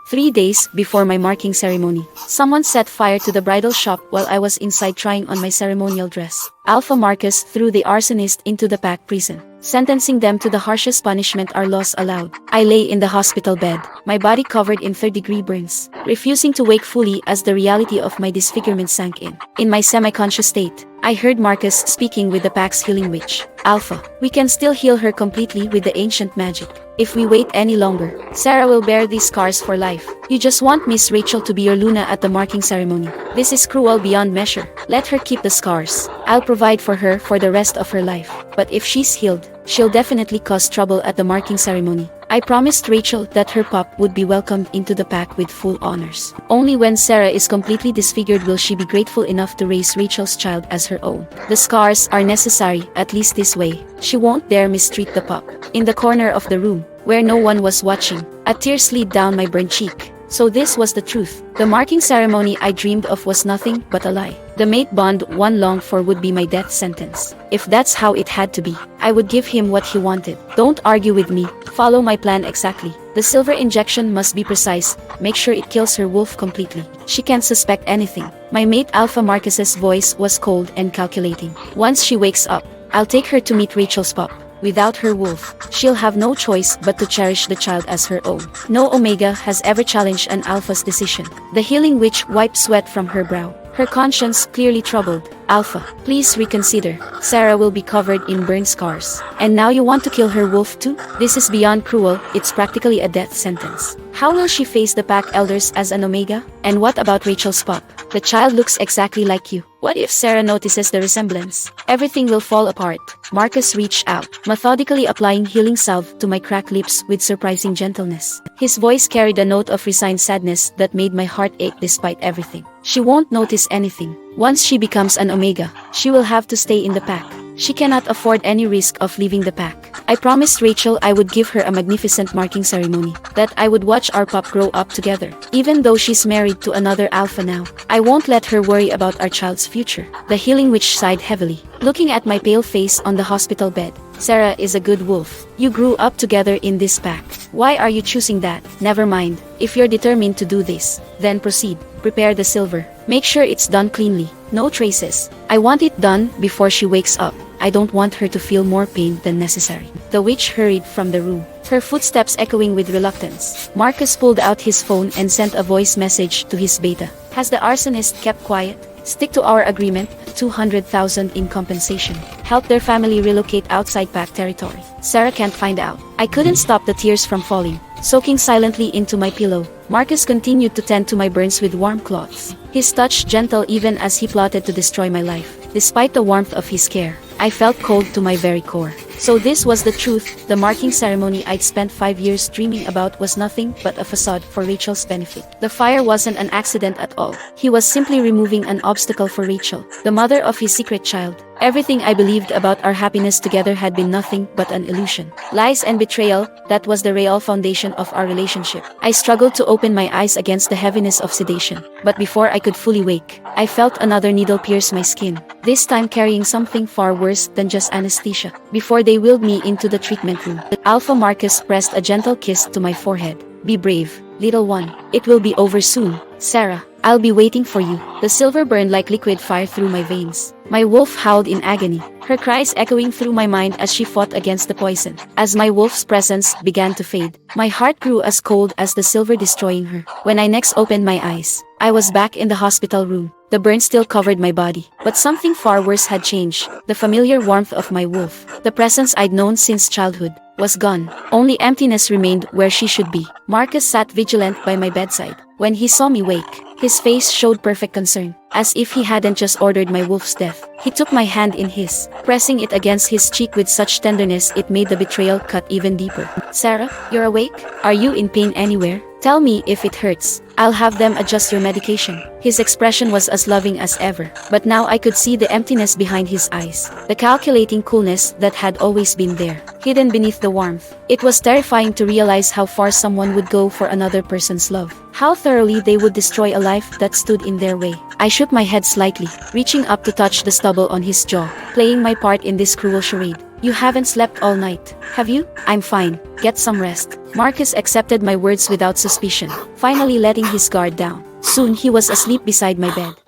3 days before my marking ceremony, someone set fire to the bridal shop while I was inside trying on my ceremonial dress. Alpha Marcus threw the arsonist into the pack prison, sentencing them to the harshest punishment our laws allowed. I lay in the hospital bed, my body covered in third-degree burns, refusing to wake fully as the reality of my disfigurement sank in. In my semi-conscious state, I heard Marcus speaking with the pack's healing witch. Alpha, we can still heal her completely with the ancient magic. If we wait any longer, Sarah will bear these scars for life. You just want Miss Rachel to be your Luna at the marking ceremony. This is cruel beyond measure. Let her keep the scars. I'll provide for her for the rest of her life. But if she's healed, she'll definitely cause trouble at the marking ceremony. I promised Rachel that her pup would be welcomed into the pack with full honors. Only when Sarah is completely disfigured will she be grateful enough to raise Rachel's child as her own. The scars are necessary, at least this way. She won't dare mistreat the pup. In the corner of the room, where no one was watching, a tear slid down my burnt cheek. So this was the truth. The marking ceremony I dreamed of was nothing but a lie. The mate bond one longed for would be my death sentence. If that's how it had to be, I would give him what he wanted. Don't argue with me. Follow my plan exactly. The silver injection must be precise. Make sure it kills her wolf completely. She can't suspect anything. My mate Alpha Marcus's voice was cold and calculating. Once she wakes up, I'll take her to meet Rachel's pup. Without her wolf, she'll have no choice but to cherish the child as her own. No Omega has ever challenged an Alpha's decision. The healing witch wiped sweat from her brow, her conscience clearly troubled. Alpha, please reconsider. Sarah will be covered in burn scars. And now you want to kill her wolf too? This is beyond cruel, it's practically a death sentence. How will she face the pack elders as an Omega? And what about Rachel's pup? The child looks exactly like you. What if Sarah notices the resemblance? Everything will fall apart. Marcus reached out, methodically applying healing salve to my cracked lips with surprising gentleness. His voice carried a note of resigned sadness that made my heart ache despite everything. She won't notice anything. Once she becomes an Omega, she will have to stay in the pack. She cannot afford any risk of leaving the pack. I promised Rachel I would give her a magnificent marking ceremony, that I would watch our pup grow up together. Even though she's married to another Alpha now, I won't let her worry about our child's future. The healing witch sighed heavily, looking at my pale face on the hospital bed. Sarah is a good wolf. You grew up together in this pack. Why are you choosing that? Never mind. If you're determined to do this, then proceed. Prepare the silver. Make sure it's done cleanly. No traces. I want it done before she wakes up. I don't want her to feel more pain than necessary. The witch hurried from the room, her footsteps echoing with reluctance. Marcus pulled out his phone and sent a voice message to his beta. Has the arsonist kept quiet? Stick to our agreement, 200,000 in compensation. Help their family relocate outside pack territory. Sarah can't find out. I couldn't stop the tears from falling, soaking silently into my pillow. Marcus continued to tend to my burns with warm cloths, his touch gentle even as he plotted to destroy my life. Despite the warmth of his care, I felt cold to my very core. So this was the truth. The marking ceremony I'd spent 5 years dreaming about was nothing but a facade for Rachel's benefit. The fire wasn't an accident at all. He was simply removing an obstacle for Rachel, the mother of his secret child. Everything I believed about our happiness together had been nothing but an illusion. Lies and betrayal, that was the real foundation of our relationship. I struggled to open my eyes against the heaviness of sedation. But before I could fully wake, I felt another needle pierce my skin, this time carrying something far worse than just anesthesia. Before they wheeled me into the treatment room, Alpha Marcus pressed a gentle kiss to my forehead. Be brave, little one. It will be over soon. Sarah, I'll be waiting for you. The silver burned like liquid fire through my veins. My wolf howled in agony, her cries echoing through my mind as she fought against the poison. As my wolf's presence began to fade, my heart grew as cold as the silver destroying her. When I next opened my eyes, I was back in the hospital room. The burn still covered my body, but something far worse had changed. The familiar warmth of my wolf, the presence I'd known since childhood, was gone. Only emptiness remained where she should be. Marcus sat vigilant by my bedside. When he saw me wake, his face showed perfect concern, as if he hadn't just ordered my wolf's death. He took my hand in his, pressing it against his cheek with such tenderness it made the betrayal cut even deeper. Sarah, you're awake? Are you in pain anywhere? Tell me if it hurts. I'll have them adjust your medication. His expression was as loving as ever, but now I could see the emptiness behind his eyes, the calculating coolness that had always been there, hidden beneath the warmth. It was terrifying to realize how far someone would go for another person's love, how thoroughly they would destroy a life that stood in their way. I shook my head slightly, reaching up to touch the stubble on his jaw, playing my part in this cruel charade. You haven't slept all night, have you? I'm fine, get some rest. Marcus accepted my words without suspicion, finally letting his guard down. Soon he was asleep beside my bed.